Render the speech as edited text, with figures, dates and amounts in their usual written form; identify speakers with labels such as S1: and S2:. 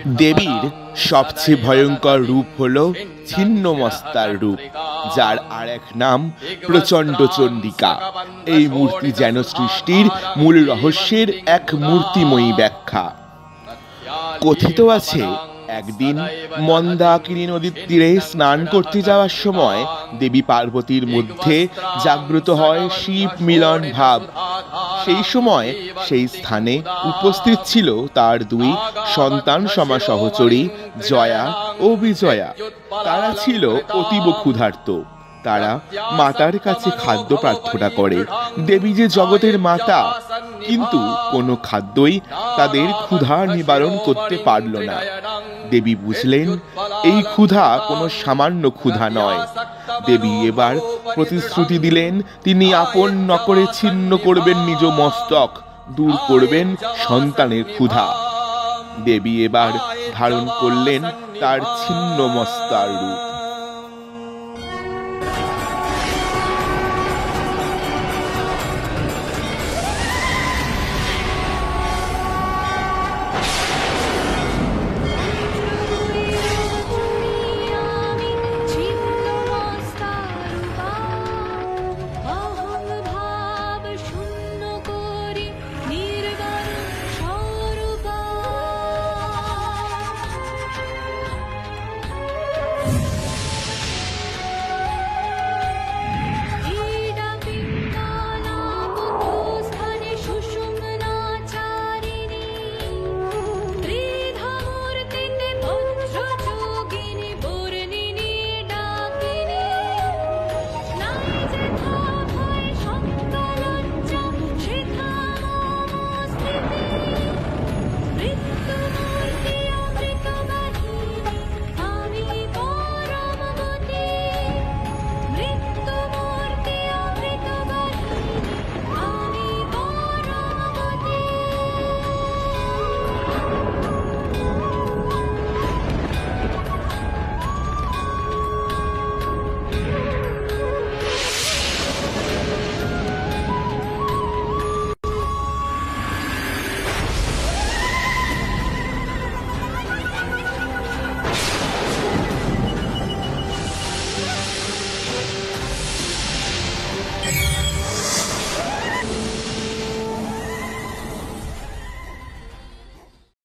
S1: দেবীর সবচেয়ে ভয়ঙ্কর রূপ হল ছিন্নমস্তার রূপ, যার আর এক নাম প্রচণ্ড চণ্ডিকা। এই মূর্তি যেন সৃষ্টির মূল রহস্যের এক মূর্তিময়ী ব্যাখ্যা। কথিত আছে, একদিন মন্দাকিনী নদীর তীরে স্নান করতে যাওয়ার সময় দেবী পার্বতীর মধ্যে জাগ্রত হয় শিব মিলন ভাব। সেই সময় সেই স্থানে উপস্থিত ছিল তার দুই সন্তান সমা সহচরী জয়া ও বিজয়া। তারা ছিল অতীব ক্ষুধার্ত। তারা মাতার কাছে খাদ্য প্রার্থনা করে। দেবী যে জগতের মাতা, কিন্তু কোনো খাদ্যই তাদের ক্ষুধা নিবারণ করতে পারল না। দেবী বুঝলেন এই ক্ষুধা কোনো সামান্য ক্ষুধা নয়। দেবী এবার প্রতিশ্রুতি দিলেন তিনি আপন নকরে ছিন্ন করবেন নিজ মস্তক, দূর করবেন সন্তানের ক্ষুধা। দেবী এবার ধারণ করলেন তার ছিন্ন মস্তার রূপ।